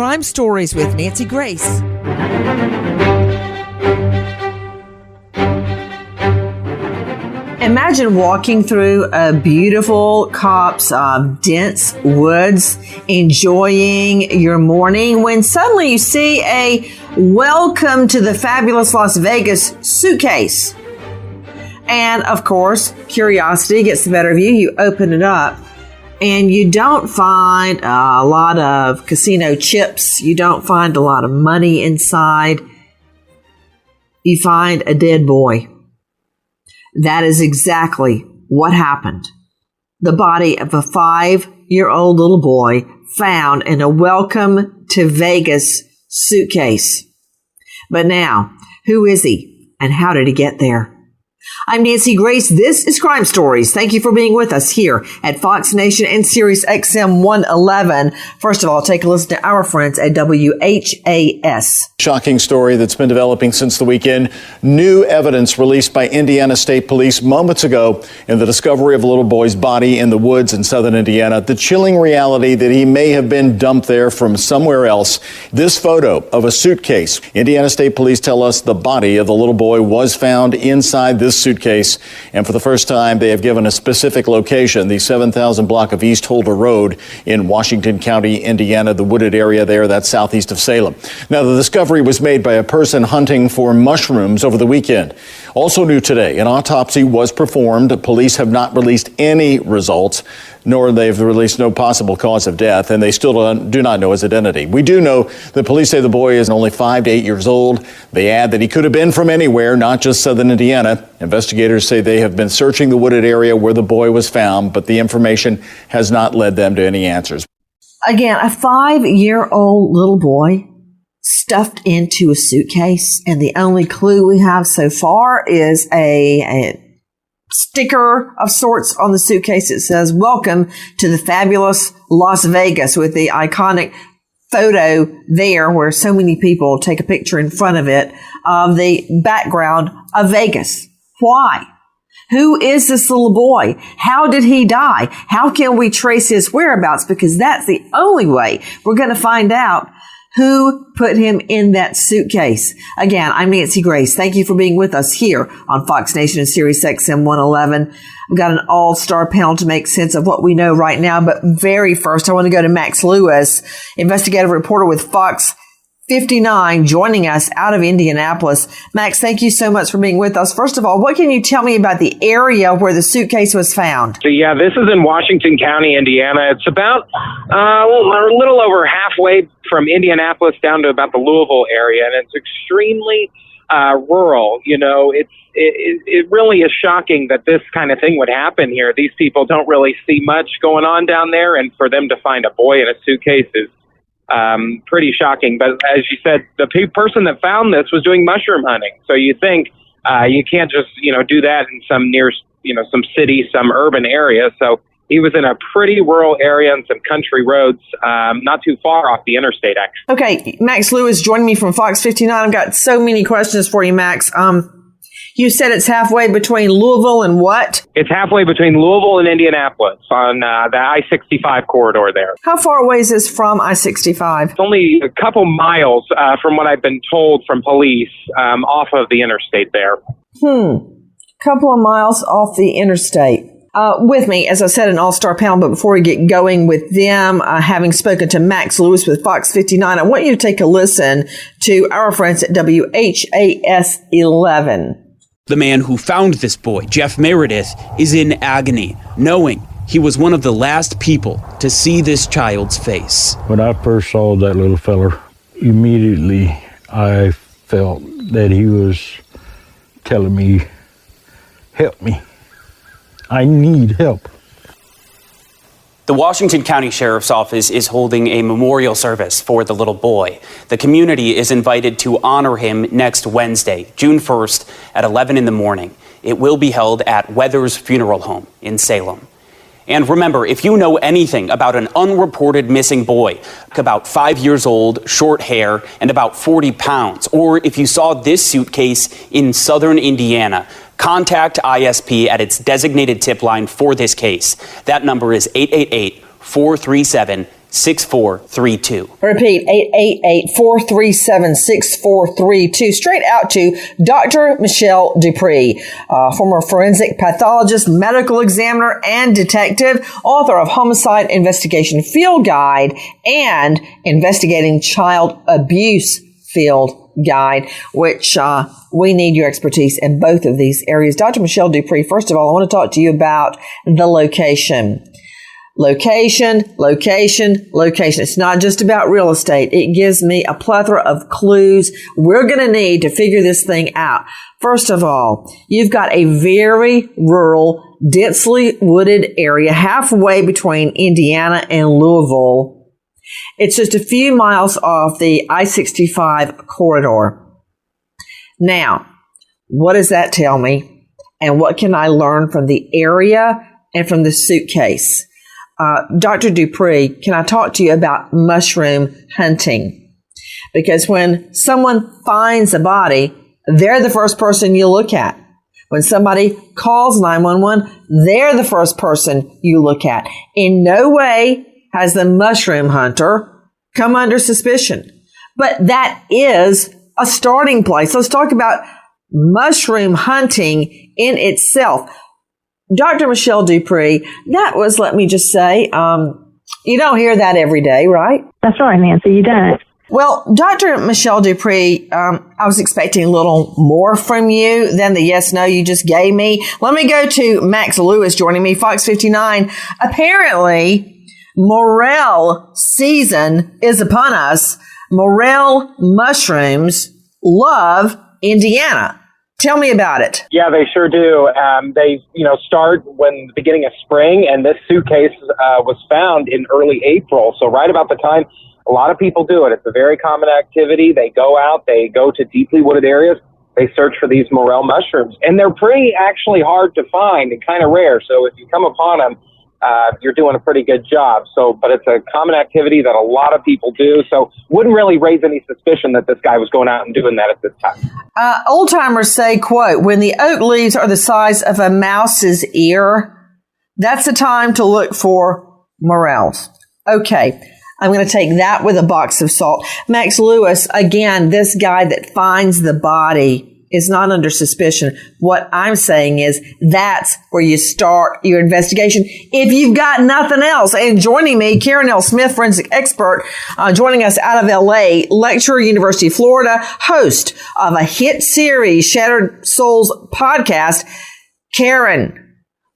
Crime Stories with Nancy Grace. Imagine walking through a beautiful copse of dense woods, enjoying your morning, when suddenly you see a "Welcome to the Fabulous Las Vegas" suitcase. And of course, curiosity gets the better of you. You open it up and you don't find a lot of casino chips. You don't find a lot of money inside. You find a dead boy. That is exactly what happened. The body of a 5-year-old little boy found in a Welcome to Vegas suitcase. But now, who is he and how did he get there? I'm Nancy Grace. This is Crime Stories. Thank you for being with us here at Fox Nation and Sirius XM 111. First of all, take a listen to our friends at WHAS. Shocking story that's been developing since the weekend. New evidence released by Indiana State Police moments ago in the discovery of a little boy's body in the woods in southern Indiana. The chilling reality that he may have been dumped there from somewhere else. This photo of a suitcase. Indiana State Police tell us the body of the little boy was found inside this suitcase. And for the first time, they have given a specific location, the 7000 block of East Holder Road in Washington County, Indiana, the wooded area there, that's southeast of Salem. Now, the discovery was made by a person hunting for mushrooms over the weekend. Also new today, an autopsy was performed. Police have not released any results, nor they've released no possible cause of death, and they still do not know his identity. We do know the police say the boy is only 5 to 8 years old. They add that he could have been from anywhere, not just southern Indiana. Investigators say they have been searching the wooded area where the boy was found, but the information has not led them to any answers. Again, a 5-year-old little boy stuffed into a suitcase, and the only clue we have so far is a sticker of sorts on the suitcase. It says, "Welcome to the Fabulous Las Vegas," with the iconic photo there where so many people take a picture in front of it of the background of Vegas. Why? Who is this little boy? How did he die? How can we trace his whereabouts? Because that's the only way we're going to find out who put him in that suitcase. Again, I'm Nancy Grace. Thank you for being with us here on Fox Nation and Sirius XM 111. I've got an all-star panel to make sense of what we know right now. But very first, I want to go to Max Lewis, investigative reporter with Fox 59, joining us out of Indianapolis. Max, thank you so much for being with us. First of all, what can you tell me about the area where the suitcase was found? So, yeah, this is in Washington County, Indiana. It's about a little over halfway from Indianapolis down to about the Louisville area, and it's extremely rural. You know, it really is shocking that this kind of thing would happen here. These people don't really see much going on down there, and for them to find a boy in a suitcase is pretty shocking. But as you said, the person that found this was doing mushroom hunting. So you think you can't just, do that in some city, some urban area. So he was in a pretty rural area and some country roads, not too far off the interstate, actually. Okay, Max Lewis joining me from Fox 59. I've got so many questions for you, Max. You said it's halfway between Louisville and what? It's halfway between Louisville and Indianapolis on the I-65 corridor there. How far away is this from I-65? It's only a couple miles from what I've been told from police off of the interstate there. Couple of miles off the interstate. With me, as I said, an all-star panel, but before we get going with them, having spoken to Max Lewis with Fox 59, I want you to take a listen to our friends at WHAS 11. The man who found this boy, Jeff Meredith, is in agony, knowing he was one of the last people to see this child's face. When I first saw that little feller, immediately I felt that he was telling me, help me. I need help. The Washington County Sheriff's Office is holding a memorial service for the little boy. The community is invited to honor him next Wednesday, June 1st at 11 in the morning. It will be held at Weathers Funeral Home in Salem. And remember, if you know anything about an unreported missing boy, about 5 years old, short hair, and about 40 pounds, or if you saw this suitcase in southern Indiana, contact ISP at its designated tip line for this case. That number is 888-437 888-437-6432. Repeat, 888-437-6432. Straight out to Dr. Michelle Dupree, former forensic pathologist, medical examiner, and detective, author of Homicide Investigation Field Guide and Investigating Child Abuse Field Guide, which we need your expertise in both of these areas. Dr. Michelle Dupree, first of all, I want to talk to you about the location. Location. It's not just about real estate. It gives me a plethora of clues we're going to need to figure this thing out. First of all, you've got a very rural, densely wooded area halfway between Indiana and Louisville. It's just a few miles off the I-65 corridor. Now, what does that tell me? And what can I learn from the area and from the suitcase? Dr. Dupree, can I talk to you about mushroom hunting? Because when someone finds a body, they're the first person you look at. When somebody calls 911, they're the first person you look at. In no way has the mushroom hunter come under suspicion. But that is a starting place. Let's talk about mushroom hunting in itself. Dr. Michelle Dupree, that was, let me just say, you don't hear that every day, right? That's right, Nancy, you don't. Well, Dr. Michelle Dupree, I was expecting a little more from you than the yes, no you just gave me. Let me go to Max Lewis joining me, Fox 59. Apparently, morel season is upon us. Morel mushrooms love Indiana. Tell me about it. Yeah, they sure do. They, start when the beginning of spring, and this suitcase was found in early April. So right about the time a lot of people do it. It's a very common activity. They go out, they go to deeply wooded areas, they search for these morel mushrooms, and they're pretty actually hard to find and kind of rare. So if you come upon them, you're doing a pretty good job. But it's a common activity that a lot of people do. So wouldn't really raise any suspicion that this guy was going out and doing that at this time. Old timers say, quote, when the oak leaves are the size of a mouse's ear, that's the time to look for morels. Okay. I'm going to take that with a box of salt. Max Lewis, again, this guy that finds the body is not under suspicion. What I'm saying is that's where you start your investigation if you've got nothing else. And joining me, Karen L. Smith, forensic expert, joining us out of L.A., lecturer, University of Florida, host of a hit series, Shattered Souls podcast. Karen,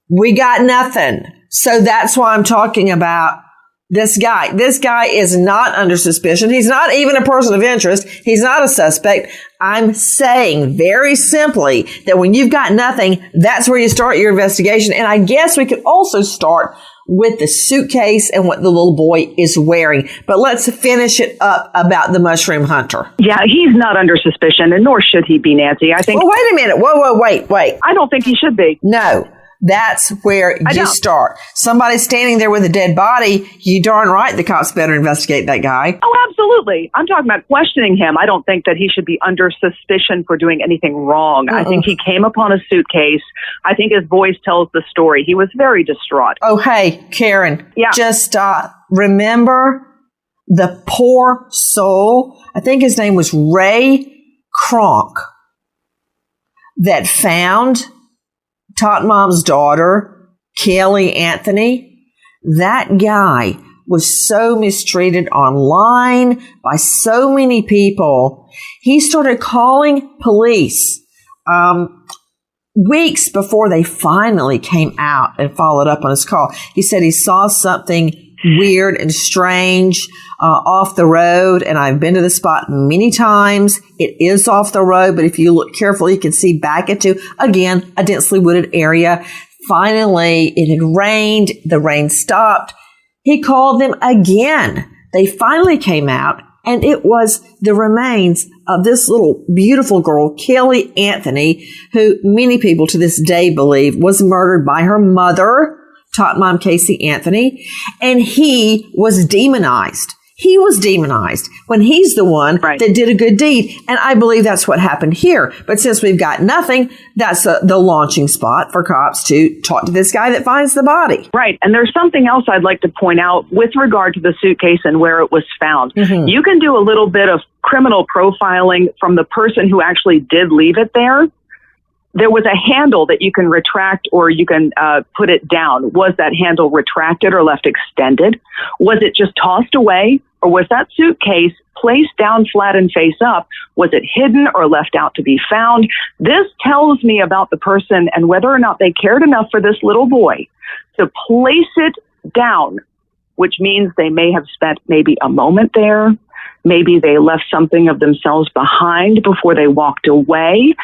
we got nothing. So that's why I'm talking about this guy. This guy is not under suspicion. He's not even a person of interest. He's not a suspect. I'm saying very simply that when you've got nothing, that's where you start your investigation. And I guess we could also start with the suitcase and what the little boy is wearing. But let's finish it up about the mushroom hunter. Yeah, he's not under suspicion, and nor should he be, Nancy. I think. Well, wait a minute. Whoa, wait. I don't think he should be. No. That's where you start. Somebody's standing there with a dead body. You darn right the cops better investigate that guy. Oh, absolutely. I'm talking about questioning him. I don't think that he should be under suspicion for doing anything wrong. I think he came upon a suitcase. I think his voice tells the story. He was very distraught. Oh, hey, Karen. Yeah. Just remember the poor soul. I think his name was Ray Kronk that found Tot Mom's daughter, Kelly Anthony. That guy was so mistreated online by so many people. He started calling police weeks before they finally came out and followed up on his call. He said he saw something weird and strange off the road, and I've been to the spot many times. It is off the road, but if you look carefully, you can see back into, again, a densely wooded area. Finally, it had rained. The rain stopped. He called them again. They finally came out, and it was the remains of this little beautiful girl, Kelly Anthony, who many people to this day believe was murdered by her mother, Tot Mom Casey Anthony, and he was demonized. he was demonized when he's the one that did a good deed. And I believe that's what happened here. But since we've got nothing, that's the launching spot for cops to talk to this guy that finds the body. Right. And there's something else I'd like to point out with regard to the suitcase and where it was found. Mm-hmm. You can do a little bit of criminal profiling from the person who actually did leave it there. There was a handle that you can retract or you can put it down. Was that handle retracted or left extended? Was it just tossed away? Or was that suitcase placed down flat and face up? Was it hidden or left out to be found? This tells me about the person and whether or not they cared enough for this little boy to place it down, which means they may have spent maybe a moment there. Maybe they left something of themselves behind before they walked away.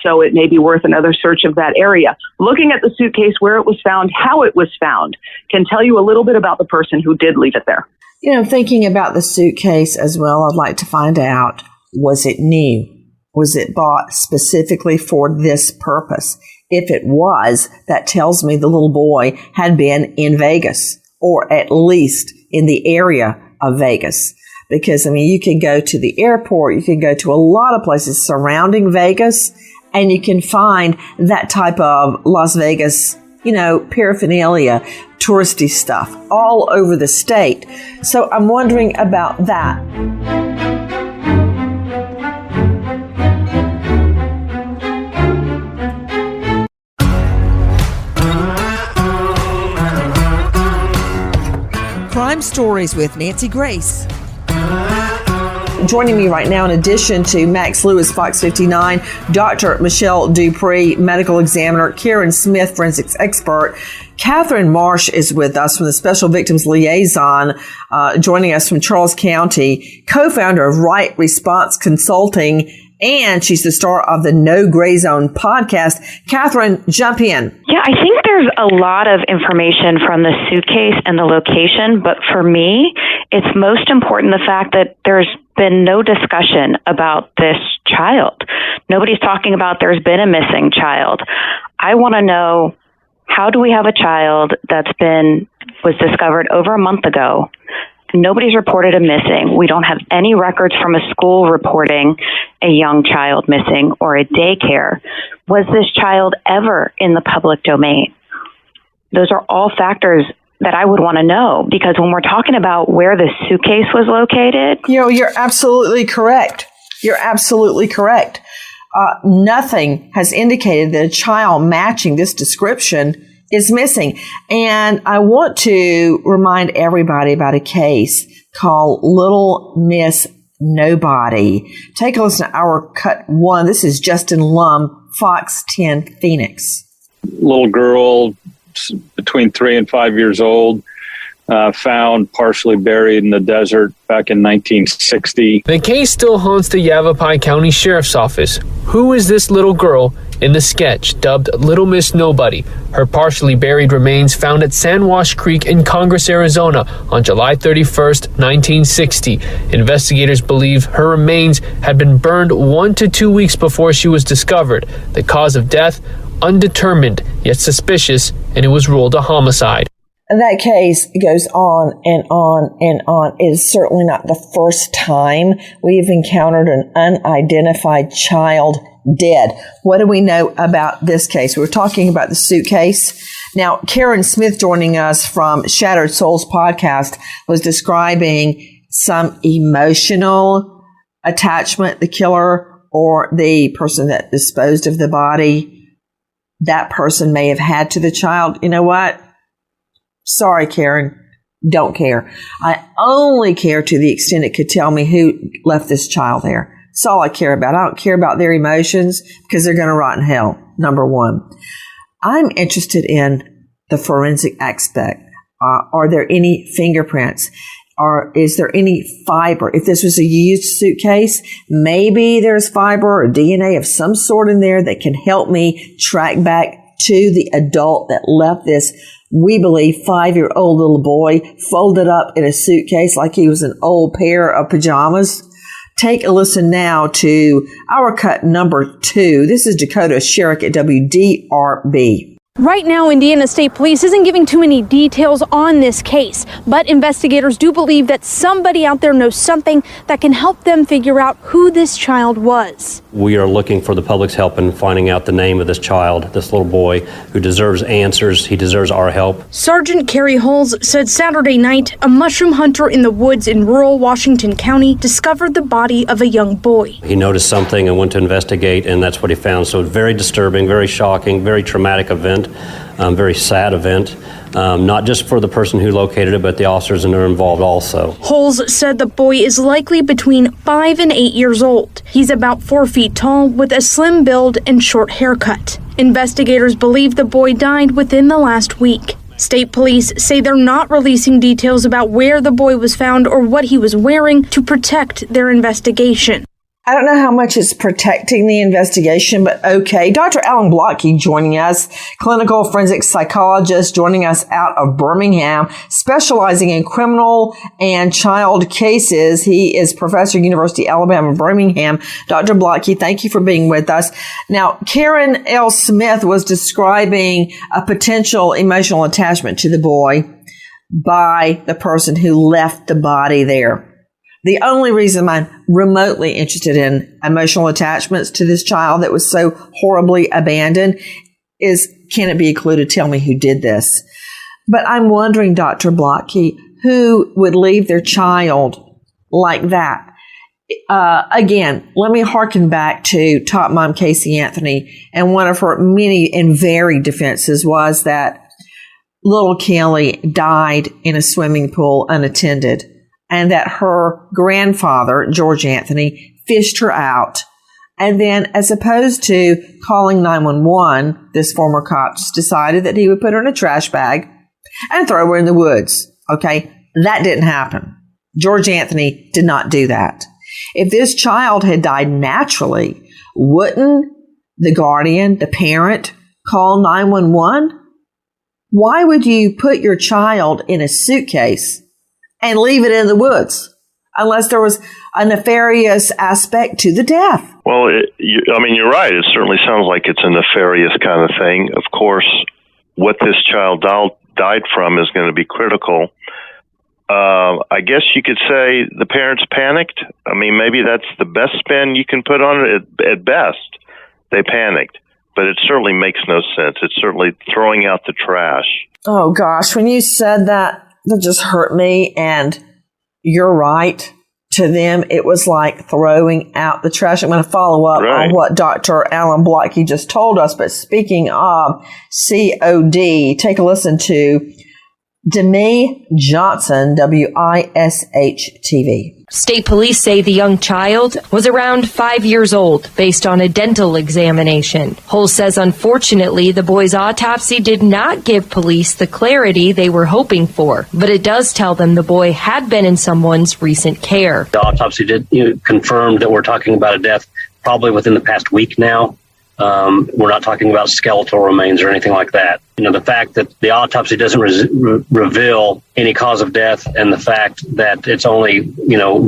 So it may be worth another search of that area. Looking at the suitcase, where it was found, how it was found, can tell you a little bit about the person who did leave it there. You know, thinking about the suitcase as well, I'd like to find out, was it new? Was it bought specifically for this purpose? If it was, that tells me the little boy had been in Vegas, or at least in the area of Vegas. Because, I mean, you can go to the airport, you can go to a lot of places surrounding Vegas, and you can find that type of Las Vegas, you know, paraphernalia, touristy stuff all over the state. So I'm wondering about that. Crime Stories with Nancy Grace. Joining me right now, in addition to Max Lewis, Fox 59, Dr. Michelle Dupree, medical examiner, Karen Smith, forensics expert, Catherine Marsh is with us from the Special Victims Liaison, joining us from Charles County, co-founder of Right Response Consulting, and she's the star of the No Gray Zone podcast. Catherine, jump in. Yeah, I think there's a lot of information from the suitcase and the location, but for me, it's most important the fact that there's been no discussion about this child. Nobody's talking about there's been a missing child. I want to know, how do we have a child was discovered over a month ago? Nobody's reported a missing. We don't have any records from a school reporting a young child missing or a daycare. Was this child ever in the public domain? Those are all factors that I would want to know, because when we're talking about where the suitcase was located. You know, you're absolutely correct. You're absolutely correct. Nothing has indicated that a child matching this description is missing. And I want to remind everybody about a case called Little Miss Nobody. Take a listen to our cut one. This is Justin Lum, Fox 10 Phoenix. Little girl between 3 and 5 years old, found partially buried in the desert back in 1960. The case still haunts the Yavapai County Sheriff's Office. Who is this little girl in the sketch dubbed Little Miss Nobody? Her partially buried remains found at Sandwash Creek in Congress, Arizona on July 31st, 1960. Investigators believe her remains had been burned 1 to 2 weeks before she was discovered. The cause of death, undetermined, yet suspicious, and it was ruled a homicide. That case goes on and on and on. It is certainly not the first time we've encountered an unidentified child dead. What do we know about this case? We're talking about the suitcase. Now, Karen Smith, joining us from Shattered Souls podcast, was describing some emotional attachment the killer or the person that disposed of the body, that person may have had to the child. You know what? Sorry, Karen. Don't care. I only care to the extent it could tell me who left this child there. That's all I care about. I don't care about their emotions because they're going to rot in hell, number one. I'm interested in the forensic aspect. Are there any fingerprints? Is there any fiber? If this was a used suitcase, maybe there's fiber or DNA of some sort in there that can help me track back to the adult that left this, we believe, 5-year-old little boy folded up in a suitcase like he was an old pair of pajamas. Take a listen now to our cut number 2. This is Dakota Sherrick at WDRB. Right now, Indiana State Police isn't giving too many details on this case, but investigators do believe that somebody out there knows something that can help them figure out who this child was. We are looking for the public's help in finding out the name of this child, this little boy, who deserves answers. He deserves our help. Sergeant Kerry Hulls said Saturday night, a mushroom hunter in the woods in rural Washington County discovered the body of a young boy. He noticed something and went to investigate, and that's what he found. So very disturbing, very shocking, very traumatic event, very sad event. Not just for the person who located it, but the officers that are involved also. Hulls said the boy is likely between 5 and 8 years old. He's about 4 feet tall with a slim build and short haircut. Investigators believe the boy died within the last week. State police say they're not releasing details about where the boy was found or what he was wearing to protect their investigation. I don't know how much it's protecting the investigation, but okay. Dr. Alan Blockey joining us, clinical forensic psychologist joining us out of Birmingham, specializing in criminal and child cases. He is professor at University of Alabama, Birmingham. Dr. Blockey, thank you for being with us. Now, Karen L. Smith was describing a potential emotional attachment to the boy by the person who left the body there. The only reason I'm remotely interested in emotional attachments to this child that was so horribly abandoned is, can it be a clue to tell me who did this? But I'm wondering, Dr. Blockey, who would leave their child like that? Again, let me hearken back to Top Mom Casey Anthony, and one of her many and varied defenses was that little Kelly died in a swimming pool unattended, and that her grandfather, George Anthony, fished her out. And then, as opposed to calling 911, this former cop just decided that he would put her in a trash bag and throw her in the woods. Okay, that didn't happen. George Anthony did not do that. If this child had died naturally, wouldn't the guardian, the parent, call 911? Why would you put your child in a suitcase and leave it in the woods unless there was a nefarious aspect to the death? Well, you're right. It certainly sounds like it's a nefarious kind of thing. Of course, what this child died from is going to be critical. I guess you could say the parents panicked. I mean, maybe that's the best spin you can put on it. At best, they panicked. But it certainly makes no sense. It's certainly throwing out the trash. Oh, gosh. When you said that just hurt me. And you're right. To them, it was like throwing out the trash. I'm going to follow up on what Dr. Alan Blockey just told us. But speaking of COD, take a listen to Demi Johnson, WISH-TV. State police say the young child was around 5 years old based on a dental examination. Hull says, unfortunately, the boy's autopsy did not give police the clarity they were hoping for, but it does tell them the boy had been in someone's recent care. The autopsy did confirm that we're talking about a death probably within the past week now. We're not talking about skeletal remains or anything like that. The fact that the autopsy doesn't reveal any cause of death, and the fact that it's only,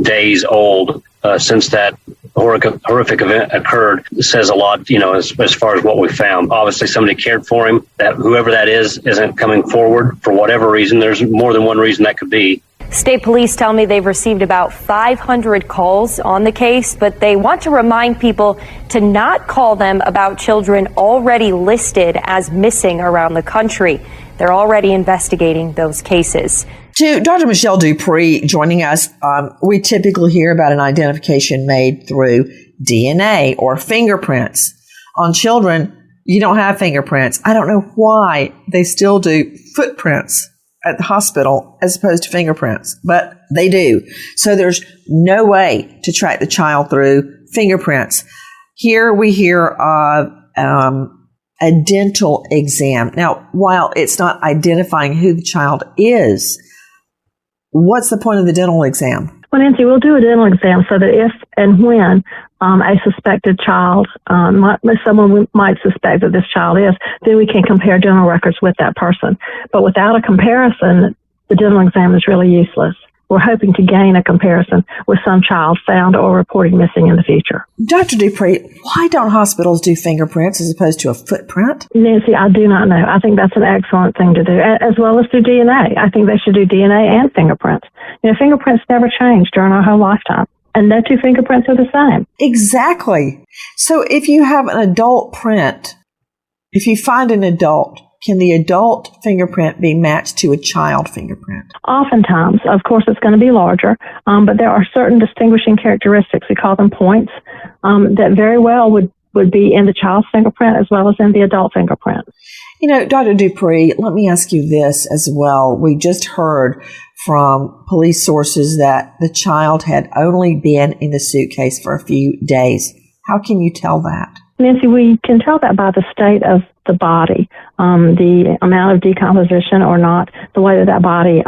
days old since that horrific event occurred says a lot, as far as what we found. Obviously, somebody cared for him. That whoever that is isn't coming forward for whatever reason. There's more than one reason that could be. State police tell me they've received about 500 calls on the case, but they want to remind people to not call them about children already listed as missing around the country. They're already investigating those cases. To Dr. Michelle Dupree joining us, we typically hear about an identification made through DNA or fingerprints. On children, you don't have fingerprints. I don't know why they still do footprints at the hospital as opposed to fingerprints, but they do. So there's no way to track the child through fingerprints. Here we hear of a dental exam. Now, while it's not identifying who the child is, what's the point of the dental exam? Well, Nancy, we'll do a dental exam so that if and when a suspected child, someone we might suspect that this child is, then we can compare dental records with that person. But without a comparison, the dental exam is really useless. we're hoping to gain a comparison with some child found or reported missing in the future. Dr. Dupree, why don't hospitals do fingerprints as opposed to a footprint? Nancy, I do not know. I think that's an excellent thing to do, as well as do DNA. I think they should do DNA and fingerprints. Fingerprints never change during our whole lifetime, and no two fingerprints are the same. Exactly. So if you have an adult print, if you find an adult, can the adult fingerprint be matched to a child fingerprint? Oftentimes, of course, it's going to be larger, but there are certain distinguishing characteristics, we call them points, that very well would be in the child's fingerprint as well as in the adult fingerprint. Dr. Dupree, let me ask you this as well. We just heard from police sources that the child had only been in the suitcase for a few days. How can you tell that? Nancy, we can tell that by the state of the body, the amount of decomposition or not, the way that body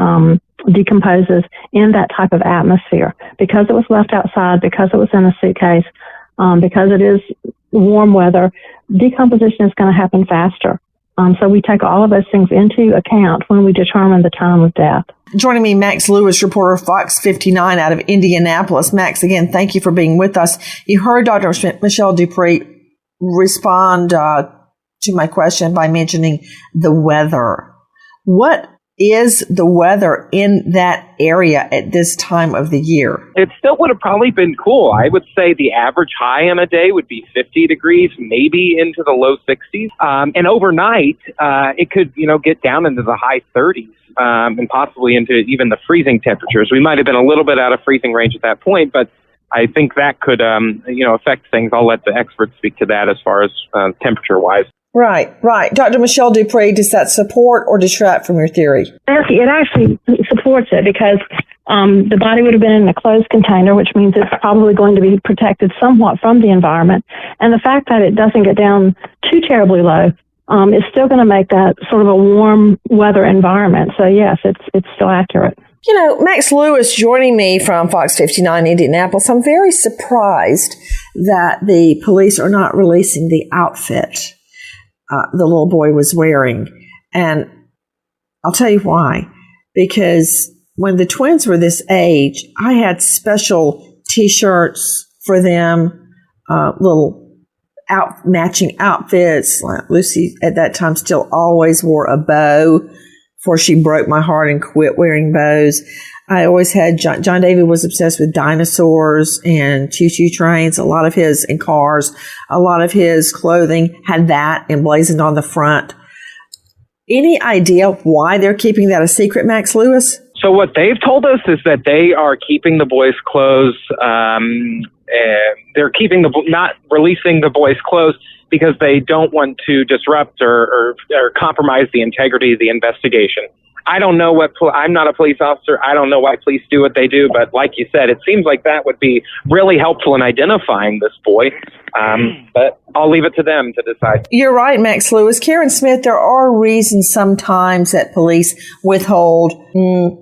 decomposes in that type of atmosphere. Because it was left outside, because it was in a suitcase, because it is warm weather, decomposition is going to happen faster. So we take all of those things into account when we determine the time of death. Joining me, Max Lewis, reporter Fox 59 out of Indianapolis. Max, again, thank you for being with us. You heard Dr. Michelle Dupree respond to my question by mentioning the weather. What is the weather in that area at this time of the year? It still would have probably been cool. I would say the average high in a day would be 50 degrees, maybe into the low 60s. And overnight, it could, get down into the high 30s. And possibly into even the freezing temperatures. We might have been a little bit out of freezing range at that point, but I think that could, affect things. I'll let the experts speak to that as far as temperature-wise. Right. Dr. Michelle Dupree, does that support or detract from your theory? It actually supports it because the body would have been in a closed container, which means it's probably going to be protected somewhat from the environment. And the fact that it doesn't get down too terribly low is still going to make that sort of a warm weather environment. So, yes, it's still accurate. Max Lewis joining me from Fox 59 Indianapolis. I'm very surprised that the police are not releasing the outfit the little boy was wearing. And I'll tell you why. Because when the twins were this age, I had special T-shirts for them, little matching outfits. Lucy at that time still always wore a bow before she broke my heart and quit wearing bows. I always had John David was obsessed with dinosaurs and choo-choo trains, and cars. A lot of his clothing had that emblazoned on the front. Any idea why they're keeping that a secret, Max Lewis? So what they've told us is that they are keeping the boys' clothes. They're not releasing the boys' clothes because they don't want to disrupt or compromise the integrity of the investigation. I don't know I'm not a police officer. I don't know why police do what they do, but like you said, it seems like that would be really helpful in identifying this boy. But I'll leave it to them to decide. You're right, Max Lewis. Karen Smith, there are reasons sometimes that police withhold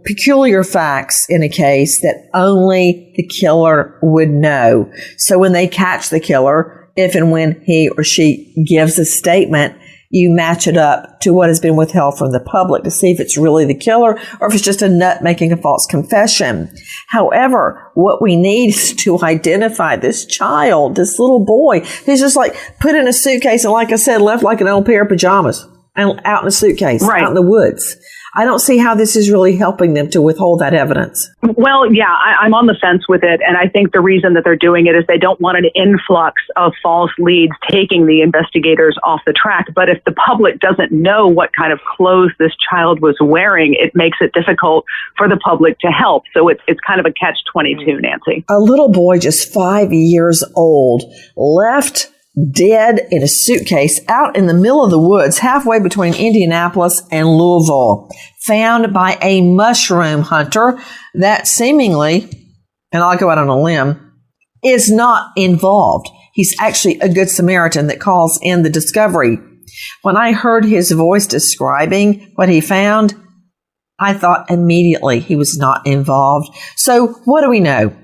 peculiar facts in a case that only the killer would know. So when they catch the killer, if and when he or she gives a statement, you match it up to what has been withheld from the public to see if it's really the killer or if it's just a nut making a false confession. However, what we need is to identify this child, this little boy, who's just put in a suitcase and, like I said, left like an old pair of pajamas and out in a suitcase, out in the woods. I don't see how this is really helping them to withhold that evidence. Well, yeah, I'm on the fence with it. And I think the reason that they're doing it is they don't want an influx of false leads taking the investigators off the track. But if the public doesn't know what kind of clothes this child was wearing, it makes it difficult for the public to help. So it's kind of a catch-22, Nancy. A little boy just 5 years old left dead in a suitcase out in the middle of the woods, halfway between Indianapolis and Louisville, found by a mushroom hunter that seemingly, and I'll go out on a limb, is not involved. He's actually a good Samaritan that calls in the discovery. When I heard his voice describing what he found, I thought immediately he was not involved. So what do we know?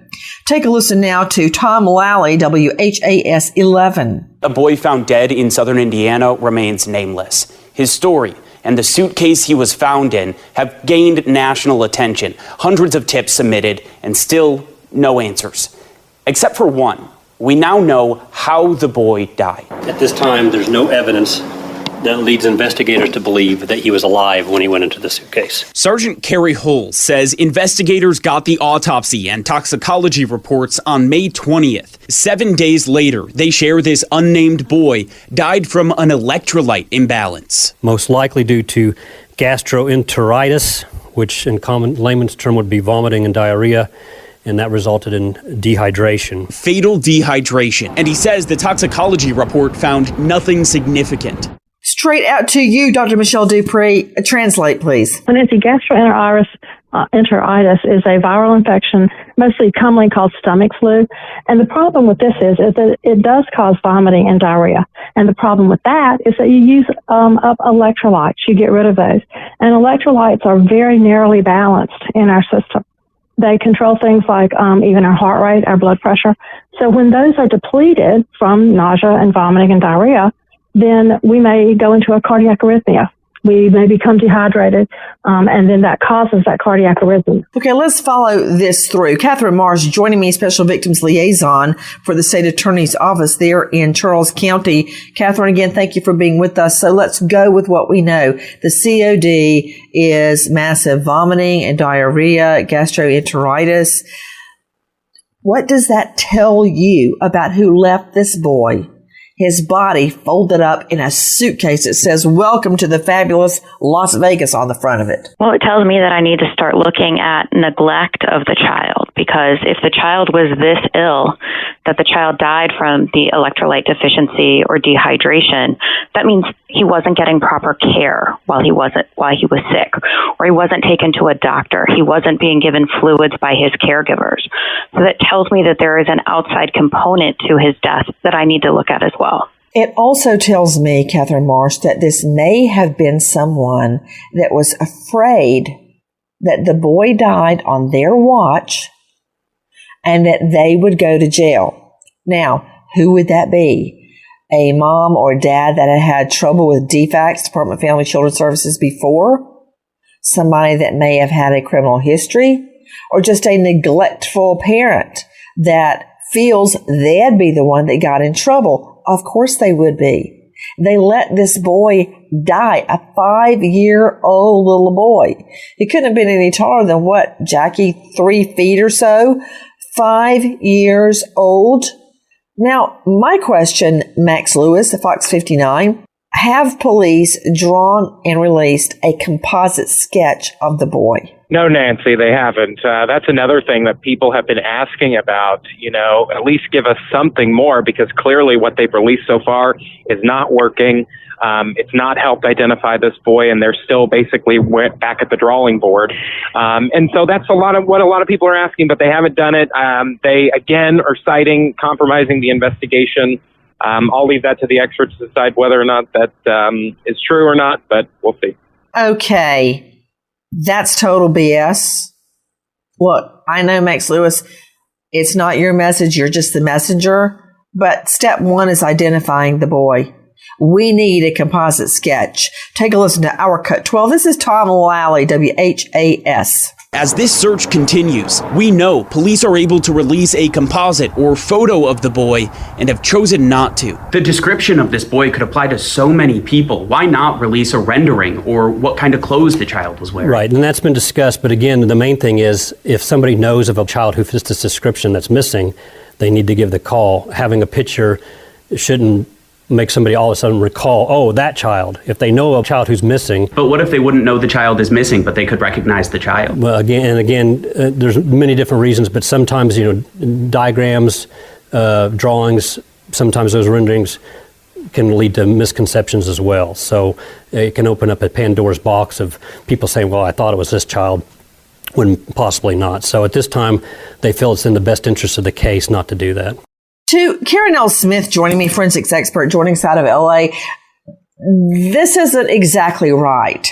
Take a listen now to Tom Lally, WHAS 11. A boy found dead in southern Indiana remains nameless. His story and the suitcase he was found in have gained national attention. Hundreds of tips submitted and still no answers. Except for one. We now know how the boy died. At this time, there's no evidence that leads investigators to believe that he was alive when he went into the suitcase. Sergeant Carrie Hull says investigators got the autopsy and toxicology reports on May 20th. 7 days later, they share this unnamed boy died from an electrolyte imbalance. Most likely due to gastroenteritis, which in common layman's term would be vomiting and diarrhea, and that resulted in dehydration. Fatal dehydration. And he says the toxicology report found nothing significant. Straight out to you, Dr. Michelle Dupree. Translate, please. Nancy, gastroenteritis is a viral infection, mostly commonly called stomach flu. And the problem with this is that it does cause vomiting and diarrhea. And the problem with that is that you use up electrolytes. You get rid of those. And electrolytes are very narrowly balanced in our system. They control things like even our heart rate, our blood pressure. So when those are depleted from nausea and vomiting and diarrhea, then we may go into a cardiac arrhythmia. We may become dehydrated, and then that causes that cardiac arrhythmia. Okay, let's follow this through. Catherine Marsh joining me, Special Victims Liaison for the State Attorney's Office there in Charles County. Catherine, again, thank you for being with us. So let's go with what we know. The COD is massive vomiting and diarrhea, gastroenteritis. What does that tell you about who left this boy? His body folded up in a suitcase that says, "Welcome to the fabulous Las Vegas" on the front of it. Well, it tells me that I need to start looking at neglect of the child, because if the child was this ill, that the child died from the electrolyte deficiency or dehydration, that means he wasn't getting proper care while he was sick, or he wasn't taken to a doctor. He wasn't being given fluids by his caregivers. So that tells me that there is an outside component to his death that I need to look at as well. It also tells me, Catherine Marsh, that this may have been someone that was afraid that the boy died on their watch and that they would go to jail. Now, who would that be? A mom or dad that had trouble with DFACS, Department of Family and Children's Services, before? Somebody that may have had a criminal history? Or just a neglectful parent that feels they'd be the one that got in trouble? Of course they would be. They let this boy die, a 5-year-old little boy. He couldn't have been any taller than what, Jackie, 3 feet or so? 5 years old. Now, my question, Max Lewis, Fox 59, have police drawn and released a composite sketch of the boy? No, Nancy, they haven't. That's another thing that people have been asking about, at least give us something more, because clearly what they've released so far is not working. It's not helped identify this boy, and they're still basically back at the drawing board. And so that's what a lot of people are asking, but they haven't done it. They, again, are citing compromising the investigation. I'll leave that to the experts to decide whether or not that is true or not, but we'll see. Okay. That's total BS. Look, I know, Max Lewis, it's not your message. You're just the messenger. But step one is identifying the boy. We need a composite sketch. Take a listen to Our Cut 12. This is Tom Lally, WHAS. As this search continues, we know police are able to release a composite or photo of the boy and have chosen not to. The description of this boy could apply to so many people. Why not release a rendering or what kind of clothes the child was wearing? Right, and that's been discussed, but again, the main thing is if somebody knows of a child who fits this description that's missing, they need to give the call. Having a picture shouldn't make somebody all of a sudden recall, oh, that child, if they know a child who's missing. But what if they wouldn't know the child is missing, but they could recognize the child? Well, again, there's many different reasons, but sometimes, diagrams, drawings, sometimes those renderings can lead to misconceptions as well. So it can open up a Pandora's box of people saying, well, I thought it was this child, when possibly not. So at this time, they feel it's in the best interest of the case not to do that. To Karen L. Smith joining me, forensics expert joining us out of LA. This isn't exactly right.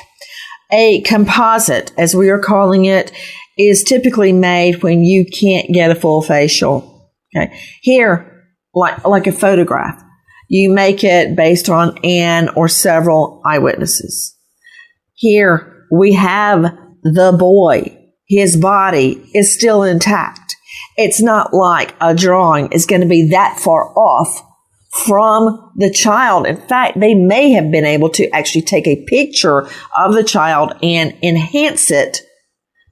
A composite, as we are calling it, is typically made when you can't get a full facial. Okay. Here, like a photograph, you make it based on an or several eyewitnesses. Here we have the boy. His body is still intact. It's not like a drawing is going to be that far off from the child. In fact, they may have been able to actually take a picture of the child and enhance it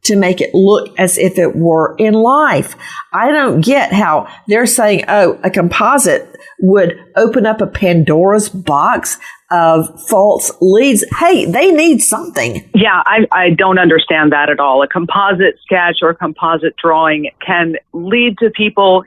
to make it look as if it were in life. I don't get how they're saying, oh, a composite would open up a Pandora's box of false leads. Hey, they need something. Yeah, I don't understand that at all. A composite sketch or a composite drawing can lead to people,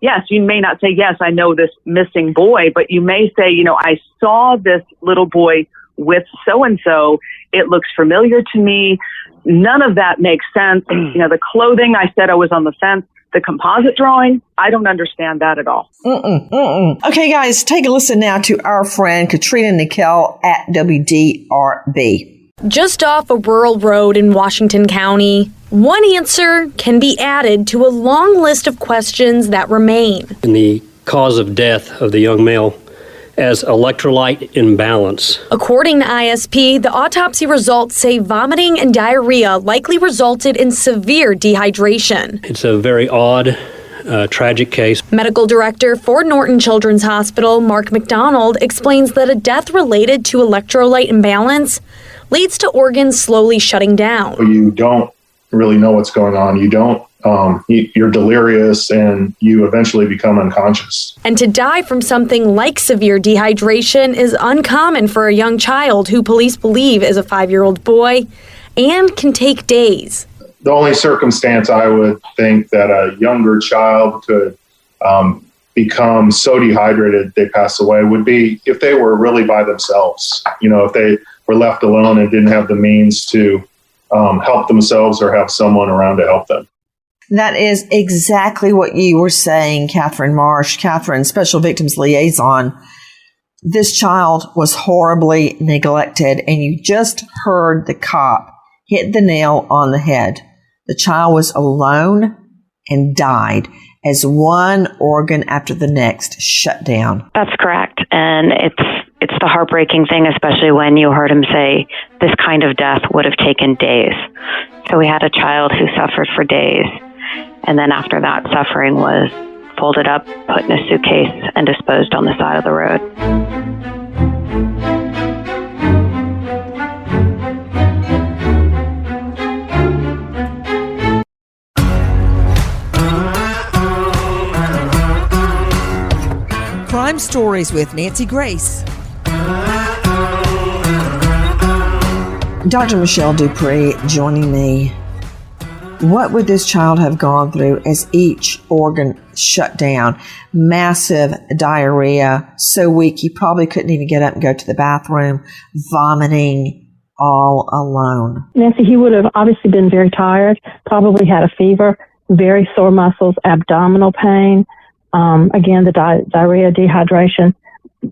yes, you may not say, yes, I know this missing boy, but you may say, I saw this little boy with so-and-so. It looks familiar to me. None of that makes sense. The clothing, I said I was on the fence. The composite drawing, I don't understand that at all. Okay, guys, take a listen now to our friend Katrina Nickel at WDRB. Just off a rural road in Washington County, one answer can be added to a long list of questions that remain. And the cause of death of the young male as electrolyte imbalance. According to ISP, the autopsy results say vomiting and diarrhea likely resulted in severe dehydration. It's a very odd, tragic case. Medical director for Norton Children's Hospital, Mark McDonald, explains that a death related to electrolyte imbalance leads to organs slowly shutting down. You don't really know what's going on. You don't. You're delirious and you eventually become unconscious. And to die from something like severe dehydration is uncommon for a young child who police believe is a 5-year-old boy and can take days. The only circumstance I would think that a younger child could become so dehydrated they pass away would be if they were really by themselves. If they were left alone and didn't have the means to help themselves or have someone around to help them. That is exactly what you were saying, Catherine Marsh. Catherine, Special Victims Liaison. This child was horribly neglected, and you just heard the cop hit the nail on the head. The child was alone and died as one organ after the next shut down. That's correct. And it's the heartbreaking thing, especially when you heard him say this kind of death would have taken days. So we had a child who suffered for days. And then after that, suffering was folded up, put in a suitcase, and disposed on the side of the road. Crime Stories with Nancy Grace. Dr. Michelle Dupree joining me. What would this child have gone through as each organ shut down? Massive diarrhea, so weak he probably couldn't even get up and go to the bathroom, vomiting all alone. Nancy, he would have obviously been very tired, probably had a fever, very sore muscles, abdominal pain, again, the diarrhea, dehydration,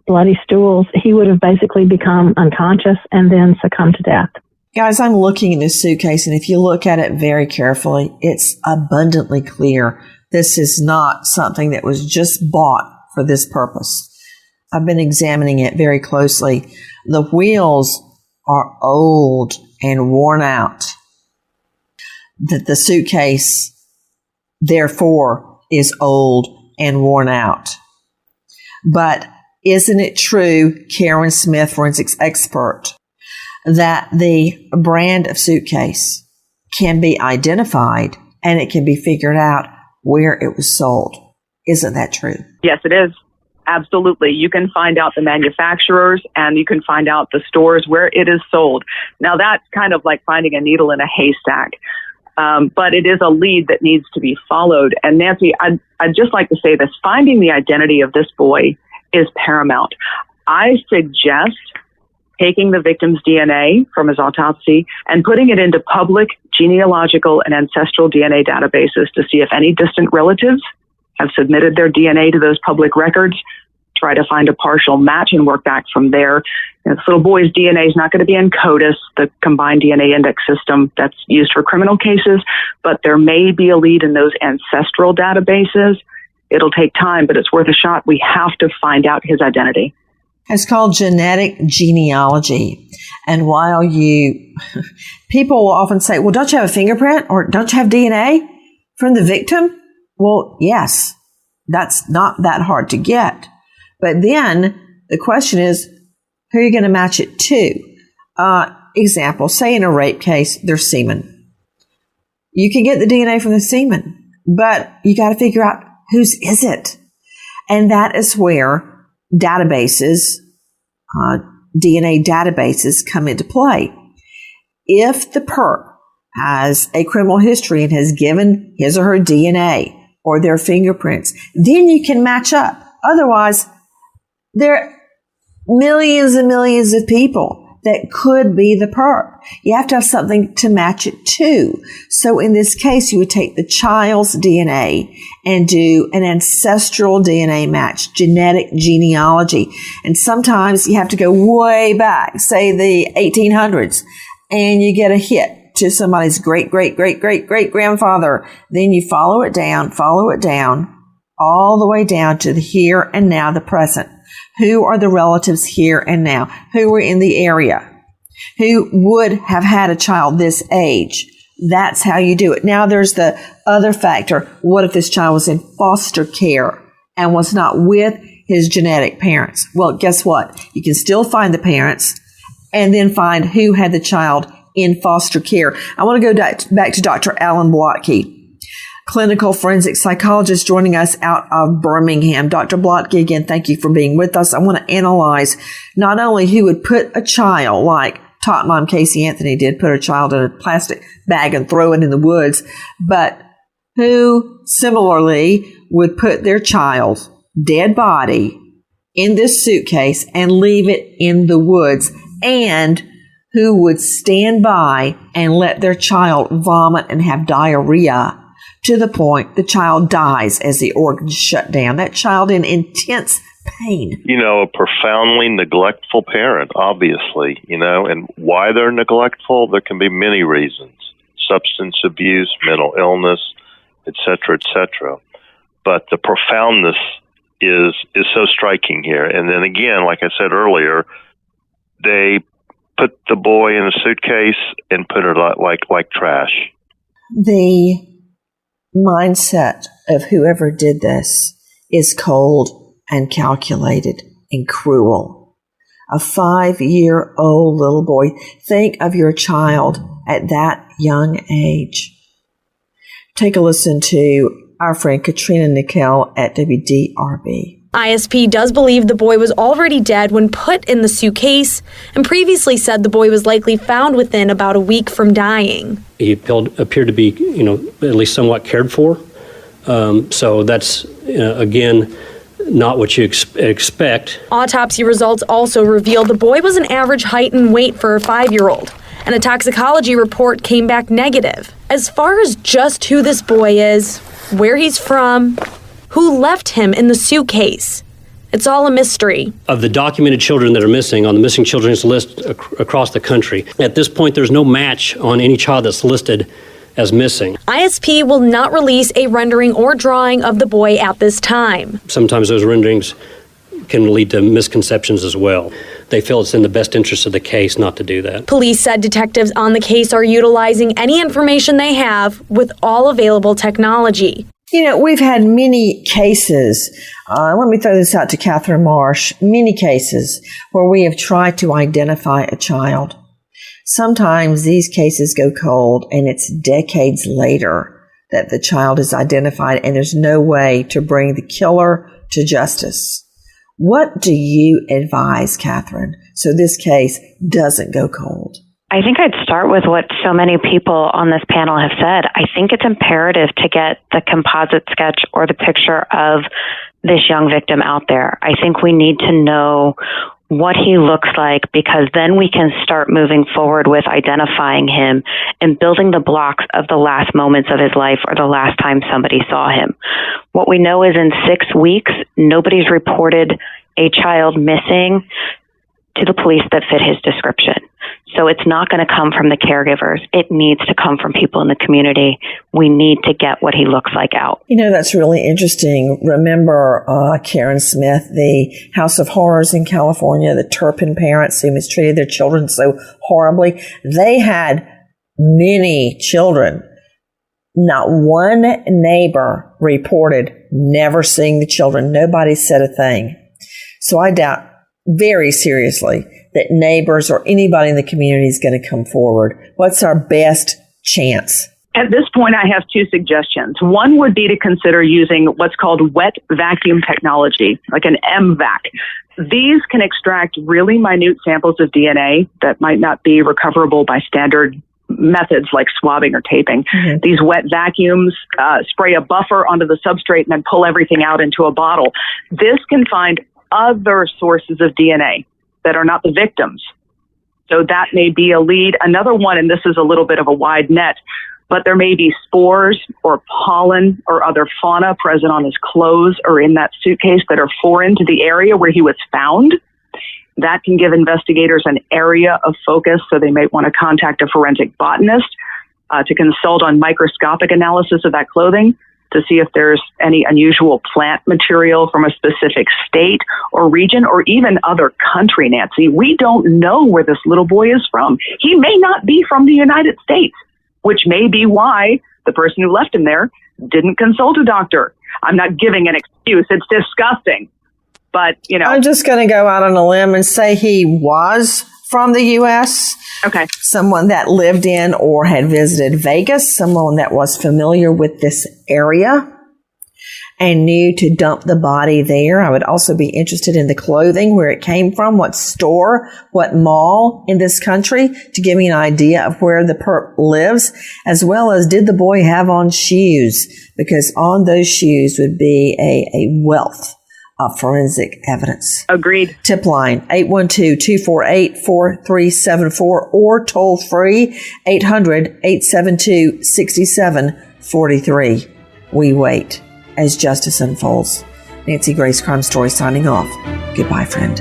bloody stools. He would have basically become unconscious and then succumbed to death. Guys, I'm looking at this suitcase, and if you look at it very carefully, it's abundantly clear this is not something that was just bought for this purpose. I've been examining it very closely. The wheels are old and worn out. The suitcase, therefore, is old and worn out. But isn't it true, Karen Smith, forensics expert, that the brand of suitcase can be identified and it can be figured out where it was sold? Isn't that true? Yes, it is. Absolutely. You can find out the manufacturers and you can find out the stores where it is sold. Now, that's kind of like finding a needle in a haystack. But it is a lead that needs to be followed. And Nancy, I'd just like to say this. Finding the identity of this boy is paramount. I suggest taking the victim's DNA from his autopsy and putting it into public genealogical and ancestral DNA databases to see if any distant relatives have submitted their DNA to those public records, try to find a partial match and work back from there. This little boy's DNA is not going to be in CODIS, the combined DNA index system that's used for criminal cases, but there may be a lead in those ancestral databases. It'll take time, but it's worth a shot. We have to find out his identity. It's called genetic genealogy. And while people will often say, well, don't you have a fingerprint or don't you have DNA from the victim? Well, yes, that's not that hard to get. But then the question is, who are you going to match it to? Example, say in a rape case, there's semen. You can get the DNA from the semen, but you got to figure out whose is it. And that is where databases, DNA databases come into play. If the perp has a criminal history and has given his or her DNA or their fingerprints, then you can match up. Otherwise, there are millions and millions of people that could be the perp. You have to have something to match it to. So in this case, you would take the child's DNA and do an ancestral DNA match, genetic genealogy. And sometimes you have to go way back, say the 1800s, and you get a hit to somebody's great-great-great-great-great-grandfather. Then you follow it down, all the way down to the here and now, the present. Who are the relatives here and now? Who are in the area? Who would have had a child this age? That's how you do it. Now there's the other factor. What if this child was in foster care and was not with his genetic parents? Well, guess what? You can still find the parents and then find who had the child in foster care. I want to go back to Dr. Alan Blotke, clinical forensic psychologist joining us out of Birmingham. Dr. Blotke, again, thank you for being with us. I want to analyze not only who would put a child, like Top Mom Casey Anthony did, put a child in a plastic bag and throw it in the woods, but who similarly would put their child's dead body in this suitcase and leave it in the woods, and who would stand by and let their child vomit and have diarrhea to the point the child dies as the organs shut down. That child in intense pain. A profoundly neglectful parent, obviously, and why they're neglectful, there can be many reasons. Substance abuse, mental illness, et cetera, et cetera. But the profoundness is so striking here. And then again, like I said earlier, they put the boy in a suitcase and put it like trash. The mindset of whoever did this is cold and calculated and cruel. A 5-year-old little boy. Think of your child at that young age. Take a listen to our friend Katrina Nickel at WDRB. ISP does believe the boy was already dead when put in the suitcase, and previously said the boy was likely found within about a week from dying. He appeared to be, at least somewhat cared for. So that's, again, not what you expect. Autopsy results also revealed the boy was an average height and weight for a 5-year-old, and a toxicology report came back negative. As far as just who this boy is, where he's from, who left him in the suitcase, it's all a mystery. Of the documented children that are missing on the missing children's list across the country, at this point there's no match on any child that's listed as missing. ISP will not release a rendering or drawing of the boy at this time. Sometimes those renderings can lead to misconceptions as well. They feel it's in the best interest of the case not to do that. Police said detectives on the case are utilizing any information they have with all available technology. We've had many cases, let me throw this out to Catherine Marsh, many cases where we have tried to identify a child. Sometimes these cases go cold and it's decades later that the child is identified and there's no way to bring the killer to justice. What do you advise, Catherine, so this case doesn't go cold? I think I'd start with what so many people on this panel have said. I think it's imperative to get the composite sketch or the picture of this young victim out there. I think we need to know what he looks like, because then we can start moving forward with identifying him and building the blocks of the last moments of his life or the last time somebody saw him. What we know is in 6 weeks, nobody's reported a child missing to the police that fit his description. So it's not going to come from the caregivers. It needs to come from people in the community. We need to get what he looks like out. You know, that's really interesting. Remember Karen Smith, the House of Horrors in California, the Turpin parents who mistreated their children so horribly. They had many children. Not one neighbor reported never seeing the children. Nobody said a thing. So I doubt very seriously that neighbors or anybody in the community is going to come forward. What's our best chance? At this point, I have two suggestions. One would be to consider using what's called wet vacuum technology, like an MVAC. These can extract really minute samples of DNA that might not be recoverable by standard methods like swabbing or taping. Mm-hmm. These wet vacuums spray a buffer onto the substrate and then pull everything out into a bottle. This can find other sources of DNA that are not the victims. So that may be a lead. Another one, and this is a little bit of a wide net, but there may be spores or pollen or other fauna present on his clothes or in that suitcase that are foreign to the area where he was found. That can give investigators an area of focus, so they might want to contact a forensic botanist to consult on microscopic analysis of that clothing to see if there's any unusual plant material from a specific state or region or even other country, Nancy. We don't know where this little boy is from. He may not be from the United States, which may be why the person who left him there didn't consult a doctor. I'm not giving an excuse. It's disgusting. But, you know. I'm just going to go out on a limb and say he was from the U.S. Okay. Someone that lived in or had visited Vegas, someone that was familiar with this area and knew to dump the body there. I would also be interested in the clothing, where it came from, what store, what mall in this country, to give me an idea of where the perp lives, as well as did the boy have on shoes, because on those shoes would be a wealth of forensic evidence. Agreed. Tip line 812-248-4374 or toll free 800-872-6743. We wait as justice unfolds. Nancy Grace, Crime Story, signing off. Goodbye, friend.